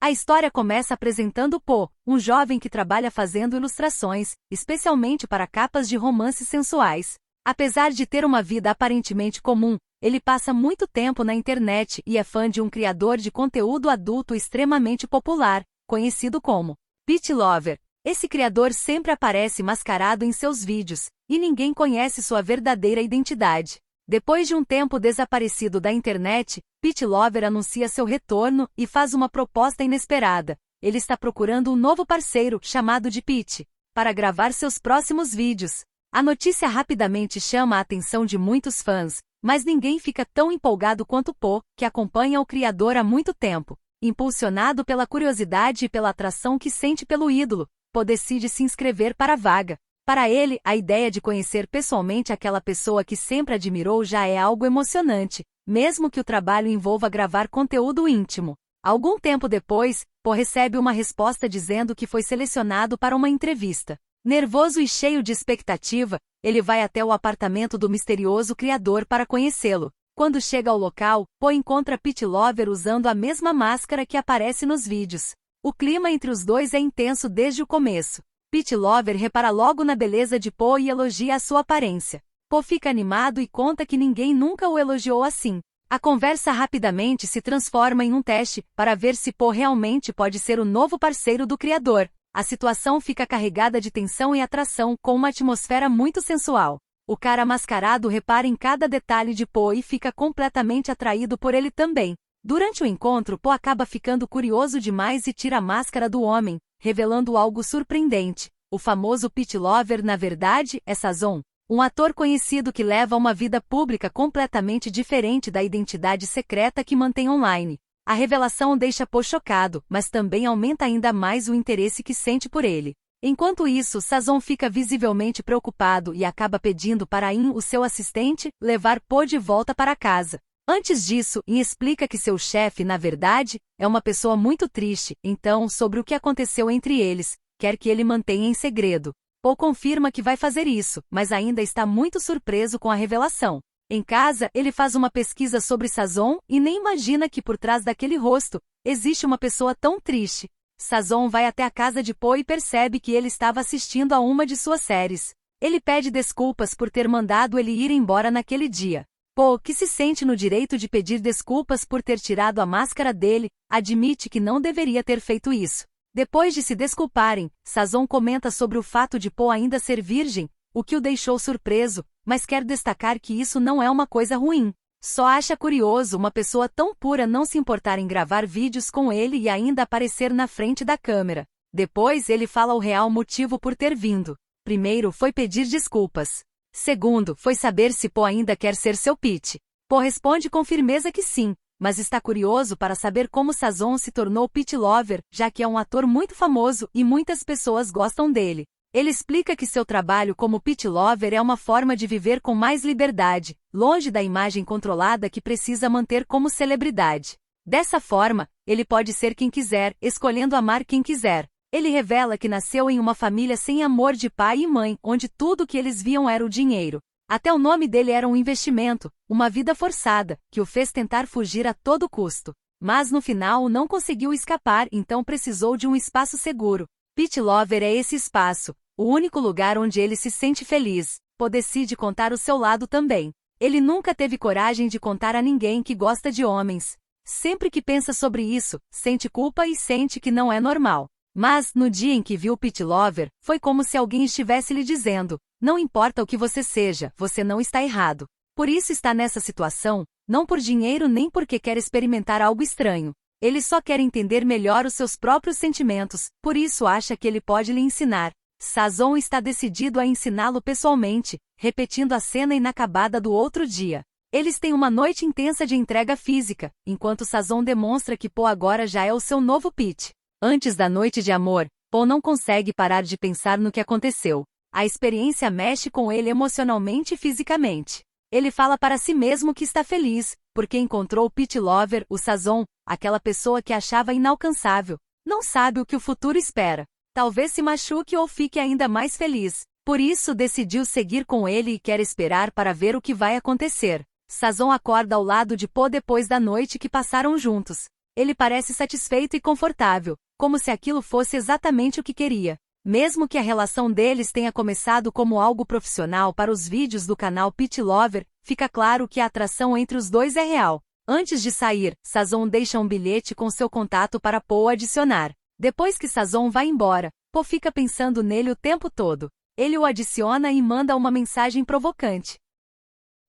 A história começa apresentando Po, um jovem que trabalha fazendo ilustrações, especialmente para capas de romances sensuais. Apesar de ter uma vida aparentemente comum, ele passa muito tempo na internet e é fã de um criador de conteúdo adulto extremamente popular, conhecido como Pete Lover. Esse criador sempre aparece mascarado em seus vídeos, e ninguém conhece sua verdadeira identidade. Depois de um tempo desaparecido da internet, Pete Lover anuncia seu retorno e faz uma proposta inesperada. Ele está procurando um novo parceiro, chamado de Pete, para gravar seus próximos vídeos. A notícia rapidamente chama a atenção de muitos fãs, mas ninguém fica tão empolgado quanto Po, que acompanha o criador há muito tempo. Impulsionado pela curiosidade e pela atração que sente pelo ídolo, Po decide se inscrever para a vaga. Para ele, a ideia de conhecer pessoalmente aquela pessoa que sempre admirou já é algo emocionante, mesmo que o trabalho envolva gravar conteúdo íntimo. Algum tempo depois, Po recebe uma resposta dizendo que foi selecionado para uma entrevista. Nervoso e cheio de expectativa, ele vai até o apartamento do misterioso criador para conhecê-lo. Quando chega ao local, Po encontra Pete Lover usando a mesma máscara que aparece nos vídeos. O clima entre os dois é intenso desde o começo. Pete Lover repara logo na beleza de Po e elogia a sua aparência. Po fica animado e conta que ninguém nunca o elogiou assim. A conversa rapidamente se transforma em um teste, para ver se Po realmente pode ser o novo parceiro do criador. A situação fica carregada de tensão e atração, com uma atmosfera muito sensual. O cara mascarado repara em cada detalhe de Po e fica completamente atraído por ele também. Durante o encontro, Po acaba ficando curioso demais e tira a máscara do homem, revelando algo surpreendente. O famoso Pete Lover, na verdade, é Sazon, um ator conhecido que leva uma vida pública completamente diferente da identidade secreta que mantém online. A revelação deixa Po chocado, mas também aumenta ainda mais o interesse que sente por ele. Enquanto isso, Sazon fica visivelmente preocupado e acaba pedindo para In, o seu assistente, levar Po de volta para casa. Antes disso, In explica que seu chefe, na verdade, é uma pessoa muito triste, então, sobre o que aconteceu entre eles, quer que ele mantenha em segredo. Po confirma que vai fazer isso, mas ainda está muito surpreso com a revelação. Em casa, ele faz uma pesquisa sobre Sazon e nem imagina que por trás daquele rosto, existe uma pessoa tão triste. Sazon vai até a casa de Po e percebe que ele estava assistindo a uma de suas séries. Ele pede desculpas por ter mandado ele ir embora naquele dia. Po, que se sente no direito de pedir desculpas por ter tirado a máscara dele, admite que não deveria ter feito isso. Depois de se desculparem, Sazon comenta sobre o fato de Po ainda ser virgem, o que o deixou surpreso, mas quer destacar que isso não é uma coisa ruim. Só acha curioso uma pessoa tão pura não se importar em gravar vídeos com ele e ainda aparecer na frente da câmera. Depois ele fala o real motivo por ter vindo. Primeiro foi pedir desculpas. Segundo, foi saber se Po ainda quer ser seu Pete. Po responde com firmeza que sim, mas está curioso para saber como Sazon se tornou Pete Lover, já que é um ator muito famoso e muitas pessoas gostam dele. Ele explica que seu trabalho como Pete Lover é uma forma de viver com mais liberdade, longe da imagem controlada que precisa manter como celebridade. Dessa forma, ele pode ser quem quiser, escolhendo amar quem quiser. Ele revela que nasceu em uma família sem amor de pai e mãe, onde tudo o que eles viam era o dinheiro. Até o nome dele era um investimento, uma vida forçada, que o fez tentar fugir a todo custo. Mas no final não conseguiu escapar, então precisou de um espaço seguro. Pete Lover é esse espaço, o único lugar onde ele se sente feliz. Po decide contar o seu lado também. Ele nunca teve coragem de contar a ninguém que gosta de homens. Sempre que pensa sobre isso, sente culpa e sente que não é normal. Mas, no dia em que viu Pete Lover, foi como se alguém estivesse lhe dizendo: não importa o que você seja, você não está errado. Por isso está nessa situação, não por dinheiro nem porque quer experimentar algo estranho. Ele só quer entender melhor os seus próprios sentimentos, por isso acha que ele pode lhe ensinar. Sazon está decidido a ensiná-lo pessoalmente, repetindo a cena inacabada do outro dia. Eles têm uma noite intensa de entrega física, enquanto Sazon demonstra que Po agora já é o seu novo Pete. Antes da noite de amor, Po não consegue parar de pensar no que aconteceu. A experiência mexe com ele emocionalmente e fisicamente. Ele fala para si mesmo que está feliz, porque encontrou Pete Lover, o Sazon, aquela pessoa que achava inalcançável. Não sabe o que o futuro espera. Talvez se machuque ou fique ainda mais feliz. Por isso decidiu seguir com ele e quer esperar para ver o que vai acontecer. Sazon acorda ao lado de Po depois da noite que passaram juntos. Ele parece satisfeito e confortável, como se aquilo fosse exatamente o que queria. Mesmo que a relação deles tenha começado como algo profissional para os vídeos do canal Pet Lover, fica claro que a atração entre os dois é real. Antes de sair, Sazon deixa um bilhete com seu contato para Po adicionar. Depois que Sazon vai embora, Po fica pensando nele o tempo todo. Ele o adiciona e manda uma mensagem provocante.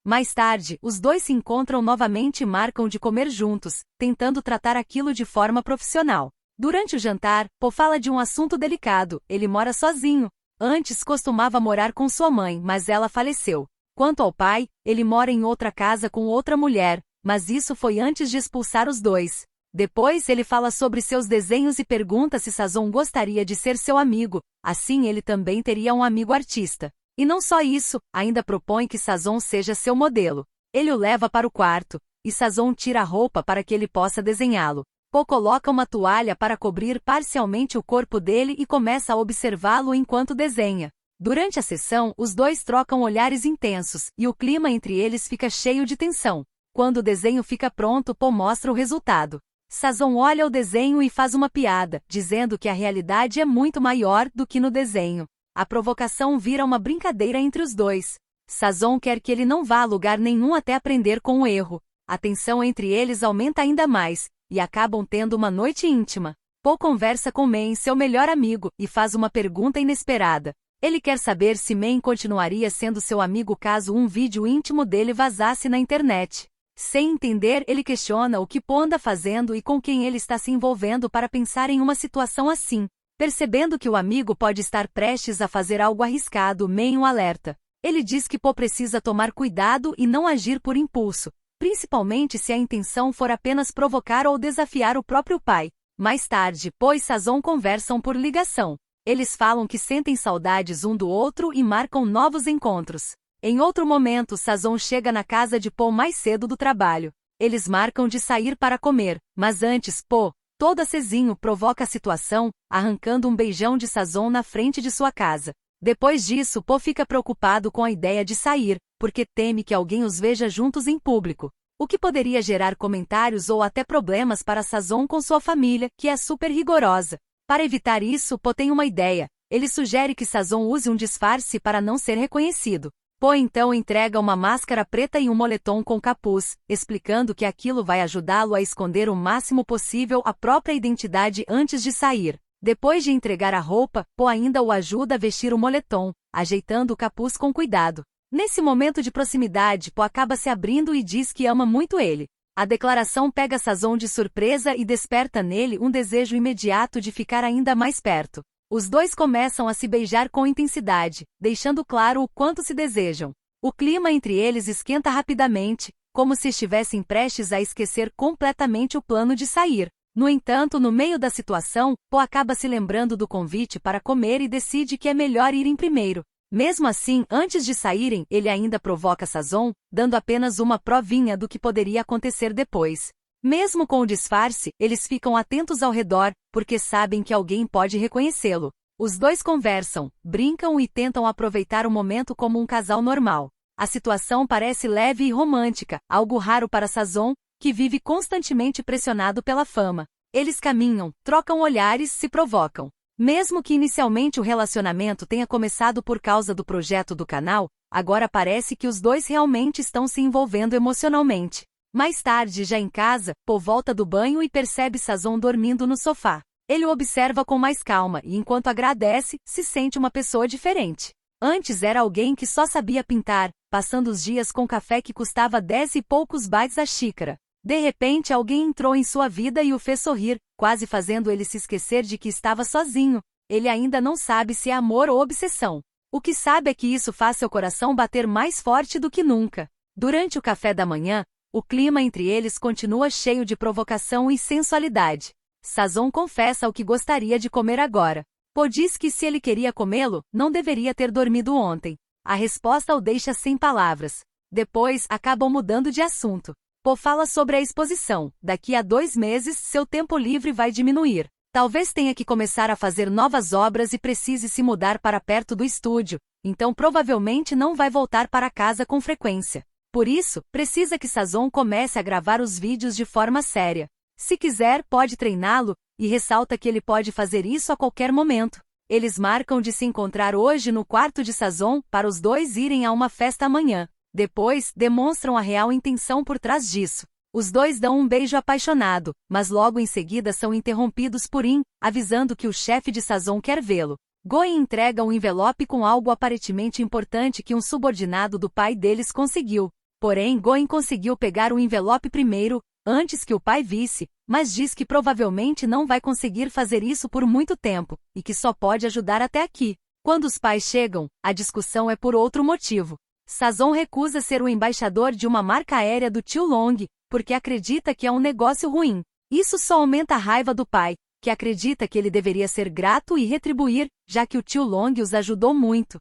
Mais tarde, os dois se encontram novamente e marcam de comer juntos, tentando tratar aquilo de forma profissional. Durante o jantar, Po fala de um assunto delicado. Ele mora sozinho. Antes costumava morar com sua mãe, mas ela faleceu. Quanto ao pai, ele mora em outra casa com outra mulher, mas isso foi antes de expulsar os dois. Depois ele fala sobre seus desenhos e pergunta se Sazon gostaria de ser seu amigo, assim ele também teria um amigo artista. E não só isso, ainda propõe que Sazon seja seu modelo. Ele o leva para o quarto, e Sazon tira a roupa para que ele possa desenhá-lo. Po coloca uma toalha para cobrir parcialmente o corpo dele e começa a observá-lo enquanto desenha. Durante a sessão, os dois trocam olhares intensos, e o clima entre eles fica cheio de tensão. Quando o desenho fica pronto, Po mostra o resultado. Sazon olha o desenho e faz uma piada, dizendo que a realidade é muito maior do que no desenho. A provocação vira uma brincadeira entre os dois. Sazon quer que ele não vá a lugar nenhum até aprender com o erro. A tensão entre eles aumenta ainda mais, e acabam tendo uma noite íntima. Po conversa com Men, seu melhor amigo, e faz uma pergunta inesperada. Ele quer saber se Men continuaria sendo seu amigo caso um vídeo íntimo dele vazasse na internet. Sem entender, ele questiona o que Po anda fazendo e com quem ele está se envolvendo para pensar em uma situação assim. Percebendo que o amigo pode estar prestes a fazer algo arriscado, Men o alerta. Ele diz que Po precisa tomar cuidado e não agir por impulso, principalmente se a intenção for apenas provocar ou desafiar o próprio pai. Mais tarde, Po e Sazon conversam por ligação. Eles falam que sentem saudades um do outro e marcam novos encontros. Em outro momento, Sazon chega na casa de Po mais cedo do trabalho. Eles marcam de sair para comer, mas antes, Po, todo acesinho, provoca a situação, arrancando um beijão de Sazon na frente de sua casa. Depois disso, Po fica preocupado com a ideia de sair, porque teme que alguém os veja juntos em público, o que poderia gerar comentários ou até problemas para Sazon com sua família, que é super rigorosa. Para evitar isso, Po tem uma ideia. Ele sugere que Sazon use um disfarce para não ser reconhecido. Po então entrega uma máscara preta e um moletom com capuz, explicando que aquilo vai ajudá-lo a esconder o máximo possível a própria identidade antes de sair. Depois de entregar a roupa, Po ainda o ajuda a vestir o moletom, ajeitando o capuz com cuidado. Nesse momento de proximidade, Po acaba se abrindo e diz que ama muito ele. A declaração pega Sazon de surpresa e desperta nele um desejo imediato de ficar ainda mais perto. Os dois começam a se beijar com intensidade, deixando claro o quanto se desejam. O clima entre eles esquenta rapidamente, como se estivessem prestes a esquecer completamente o plano de sair. No entanto, no meio da situação, Po acaba se lembrando do convite para comer e decide que é melhor irem primeiro. Mesmo assim, antes de saírem, ele ainda provoca Sazon, dando apenas uma provinha do que poderia acontecer depois. Mesmo com o disfarce, eles ficam atentos ao redor, porque sabem que alguém pode reconhecê-lo. Os dois conversam, brincam e tentam aproveitar o momento como um casal normal. A situação parece leve e romântica, algo raro para Sazon, que vive constantemente pressionado pela fama. Eles caminham, trocam olhares, se provocam. Mesmo que inicialmente o relacionamento tenha começado por causa do projeto do canal, agora parece que os dois realmente estão se envolvendo emocionalmente. Mais tarde, já em casa, Po volta do banho e percebe Sazon dormindo no sofá. Ele o observa com mais calma e, enquanto agradece, se sente uma pessoa diferente. Antes era alguém que só sabia pintar, passando os dias com café que custava 10 e poucos bytes a xícara. De repente, alguém entrou em sua vida e o fez sorrir, quase fazendo ele se esquecer de que estava sozinho. Ele ainda não sabe se é amor ou obsessão. O que sabe é que isso faz seu coração bater mais forte do que nunca. Durante o café da manhã, o clima entre eles continua cheio de provocação e sensualidade. Sazon confessa o que gostaria de comer agora. Po diz que se ele queria comê-lo, não deveria ter dormido ontem. A resposta o deixa sem palavras. Depois, acabam mudando de assunto. Po fala sobre a exposição. Daqui a 2 meses, seu tempo livre vai diminuir. Talvez tenha que começar a fazer novas obras e precise se mudar para perto do estúdio, então provavelmente não vai voltar para casa com frequência. Por isso, precisa que Sazon comece a gravar os vídeos de forma séria. Se quiser, pode treiná-lo, e ressalta que ele pode fazer isso a qualquer momento. Eles marcam de se encontrar hoje no quarto de Sazon para os dois irem a uma festa amanhã. Depois, demonstram a real intenção por trás disso. Os dois dão um beijo apaixonado, mas logo em seguida são interrompidos por In, avisando que o chefe de Sazon quer vê-lo. Goin entrega um envelope com algo aparentemente importante que um subordinado do pai deles conseguiu. Porém, Goin conseguiu pegar o envelope primeiro, antes que o pai visse, mas diz que provavelmente não vai conseguir fazer isso por muito tempo, e que só pode ajudar até aqui. Quando os pais chegam, a discussão é por outro motivo. Sazon recusa ser o embaixador de uma marca aérea do tio Long, porque acredita que é um negócio ruim. Isso só aumenta a raiva do pai, que acredita que ele deveria ser grato e retribuir, já que o tio Long os ajudou muito.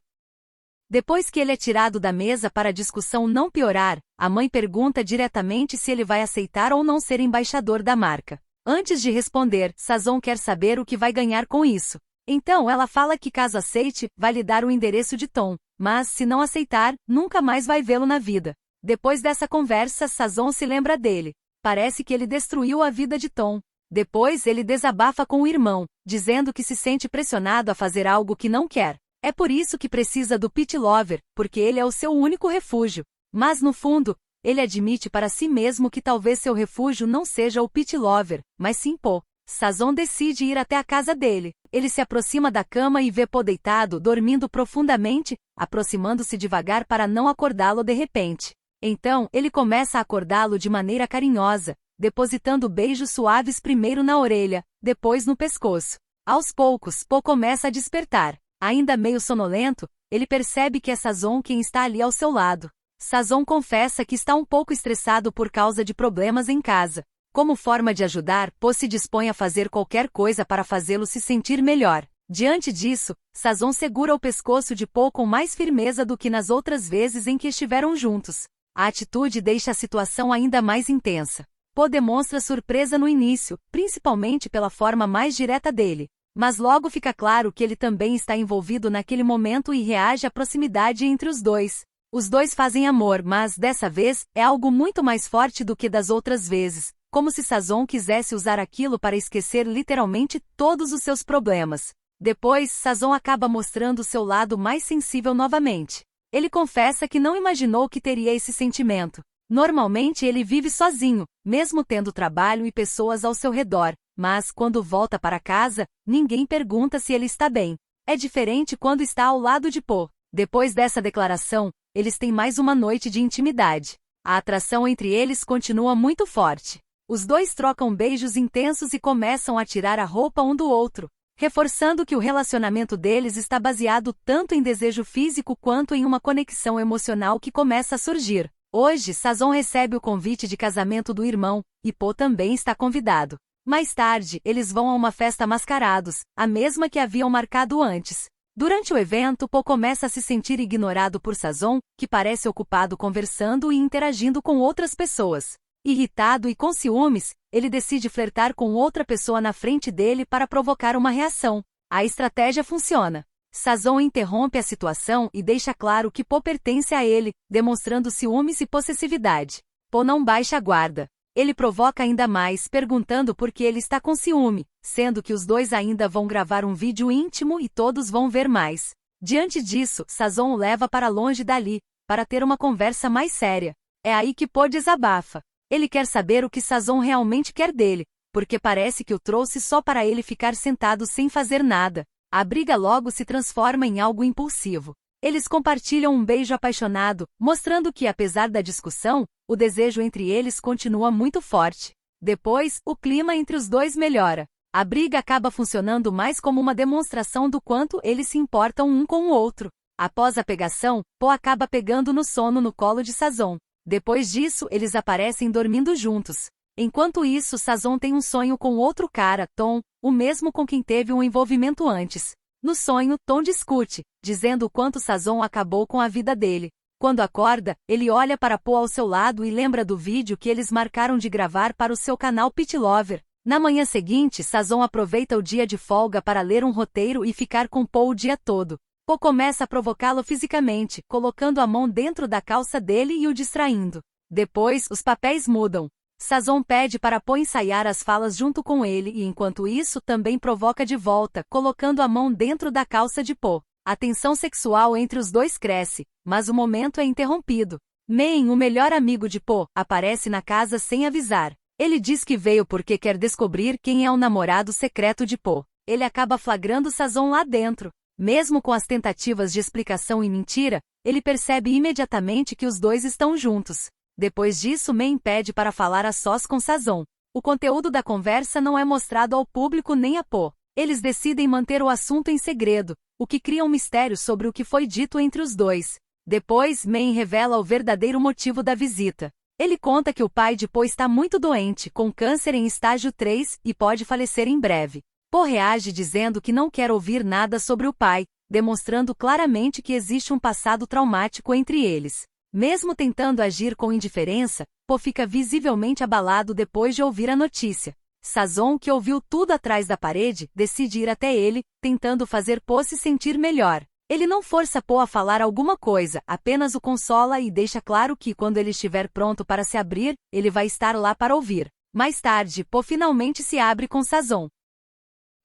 Depois que ele é tirado da mesa para a discussão não piorar, a mãe pergunta diretamente se ele vai aceitar ou não ser embaixador da marca. Antes de responder, Sazon quer saber o que vai ganhar com isso. Então ela fala que caso aceite, vai lhe dar o endereço de Tom, mas se não aceitar, nunca mais vai vê-lo na vida. Depois dessa conversa, Sazon se lembra dele. Parece que ele destruiu a vida de Tom. Depois ele desabafa com o irmão, dizendo que se sente pressionado a fazer algo que não quer. É por isso que precisa do Pit Lover, porque ele é o seu único refúgio. Mas no fundo, ele admite para si mesmo que talvez seu refúgio não seja o Pit Lover, mas sim Po. Sazon decide ir até a casa dele. Ele se aproxima da cama e vê Po deitado, dormindo profundamente, aproximando-se devagar para não acordá-lo de repente. Então, ele começa a acordá-lo de maneira carinhosa, depositando beijos suaves primeiro na orelha, depois no pescoço. Aos poucos, Po começa a despertar. Ainda meio sonolento, ele percebe que é Sazon quem está ali ao seu lado. Sazon confessa que está um pouco estressado por causa de problemas em casa. Como forma de ajudar, Po se dispõe a fazer qualquer coisa para fazê-lo se sentir melhor. Diante disso, Sazon segura o pescoço de Po com mais firmeza do que nas outras vezes em que estiveram juntos. A atitude deixa a situação ainda mais intensa. Po demonstra surpresa no início, principalmente pela forma mais direta dele. Mas logo fica claro que ele também está envolvido naquele momento e reage à proximidade entre os dois. Os dois fazem amor, mas, dessa vez, é algo muito mais forte do que das outras vezes, como se Sazon quisesse usar aquilo para esquecer literalmente todos os seus problemas. Depois, Sazon acaba mostrando seu lado mais sensível novamente. Ele confessa que não imaginou que teria esse sentimento. Normalmente ele vive sozinho, mesmo tendo trabalho e pessoas ao seu redor. Mas, quando volta para casa, ninguém pergunta se ele está bem. É diferente quando está ao lado de Po. Depois dessa declaração, eles têm mais uma noite de intimidade. A atração entre eles continua muito forte. Os dois trocam beijos intensos e começam a tirar a roupa um do outro, reforçando que o relacionamento deles está baseado tanto em desejo físico quanto em uma conexão emocional que começa a surgir. Hoje, Sazon recebe o convite de casamento do irmão, e Po também está convidado. Mais tarde, eles vão a uma festa mascarados, a mesma que haviam marcado antes. Durante o evento, Po começa a se sentir ignorado por Sazon, que parece ocupado conversando e interagindo com outras pessoas. Irritado e com ciúmes, ele decide flertar com outra pessoa na frente dele para provocar uma reação. A estratégia funciona. Sazon interrompe a situação e deixa claro que Po pertence a ele, demonstrando ciúmes e possessividade. Po não baixa a guarda. Ele provoca ainda mais, perguntando por que ele está com ciúme, sendo que os dois ainda vão gravar um vídeo íntimo e todos vão ver mais. Diante disso, Sazon o leva para longe dali, para ter uma conversa mais séria. É aí que Po desabafa. Ele quer saber o que Sazon realmente quer dele, porque parece que o trouxe só para ele ficar sentado sem fazer nada. A briga logo se transforma em algo impulsivo. Eles compartilham um beijo apaixonado, mostrando que, apesar da discussão, o desejo entre eles continua muito forte. Depois, o clima entre os dois melhora. A briga acaba funcionando mais como uma demonstração do quanto eles se importam um com o outro. Após a pegação, Po acaba pegando no sono no colo de Sazon. Depois disso, eles aparecem dormindo juntos. Enquanto isso, Sazon tem um sonho com outro cara, Tom, o mesmo com quem teve um envolvimento antes. No sonho, Tom discute, dizendo o quanto Sazon acabou com a vida dele. Quando acorda, ele olha para Po ao seu lado e lembra do vídeo que eles marcaram de gravar para o seu canal Pit Lover. Na manhã seguinte, Sazon aproveita o dia de folga para ler um roteiro e ficar com Po o dia todo. Po começa a provocá-lo fisicamente, colocando a mão dentro da calça dele e o distraindo. Depois, os papéis mudam. Sazon pede para Po ensaiar as falas junto com ele e enquanto isso também provoca de volta, colocando a mão dentro da calça de Po. A tensão sexual entre os dois cresce, mas o momento é interrompido. Main, o melhor amigo de Po, aparece na casa sem avisar. Ele diz que veio porque quer descobrir quem é o namorado secreto de Po. Ele acaba flagrando Sazon lá dentro. Mesmo com as tentativas de explicação e mentira, ele percebe imediatamente que os dois estão juntos. Depois disso, Main pede para falar a sós com Sazon. O conteúdo da conversa não é mostrado ao público nem a Po. Eles decidem manter o assunto em segredo, o que cria um mistério sobre o que foi dito entre os dois. Depois, Main revela o verdadeiro motivo da visita. Ele conta que o pai de Po está muito doente, com câncer em estágio 3, e pode falecer em breve. Po reage dizendo que não quer ouvir nada sobre o pai, demonstrando claramente que existe um passado traumático entre eles. Mesmo tentando agir com indiferença, Po fica visivelmente abalado depois de ouvir a notícia. Sazon, que ouviu tudo atrás da parede, decide ir até ele, tentando fazer Po se sentir melhor. Ele não força Po a falar alguma coisa, apenas o consola e deixa claro que quando ele estiver pronto para se abrir, ele vai estar lá para ouvir. Mais tarde, Po finalmente se abre com Sazon.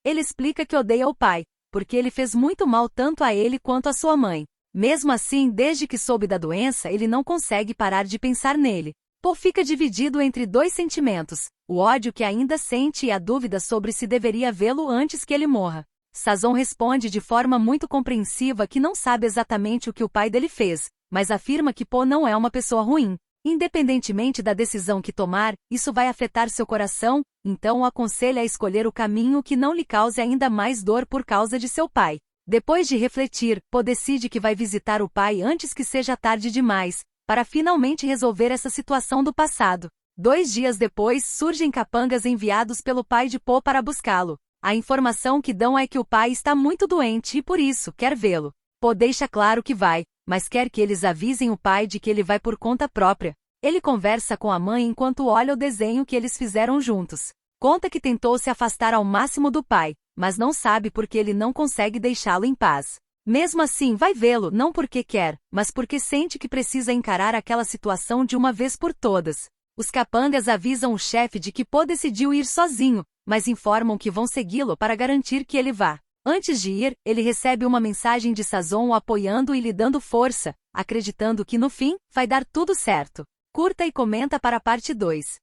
Ele explica que odeia o pai, porque ele fez muito mal tanto a ele quanto a sua mãe. Mesmo assim, desde que soube da doença, ele não consegue parar de pensar nele. Po fica dividido entre dois sentimentos, o ódio que ainda sente e a dúvida sobre se deveria vê-lo antes que ele morra. Sazon responde de forma muito compreensiva que não sabe exatamente o que o pai dele fez, mas afirma que Po não é uma pessoa ruim. Independentemente da decisão que tomar, isso vai afetar seu coração, então o aconselha a escolher o caminho que não lhe cause ainda mais dor por causa de seu pai. Depois de refletir, Po decide que vai visitar o pai antes que seja tarde demais, para finalmente resolver essa situação do passado. 2 dias depois, surgem capangas enviados pelo pai de Po para buscá-lo. A informação que dão é que o pai está muito doente e por isso quer vê-lo. Po deixa claro que vai, mas quer que eles avisem o pai de que ele vai por conta própria. Ele conversa com a mãe enquanto olha o desenho que eles fizeram juntos. Conta que tentou se afastar ao máximo do pai, mas não sabe porque ele não consegue deixá-lo em paz. Mesmo assim, vai vê-lo não porque quer, mas porque sente que precisa encarar aquela situação de uma vez por todas. Os capangas avisam o chefe de que Po decidiu ir sozinho, mas informam que vão segui-lo para garantir que ele vá. Antes de ir, ele recebe uma mensagem de Sazon o apoiando e lhe dando força, acreditando que no fim, vai dar tudo certo. Curta e comenta para a parte 2.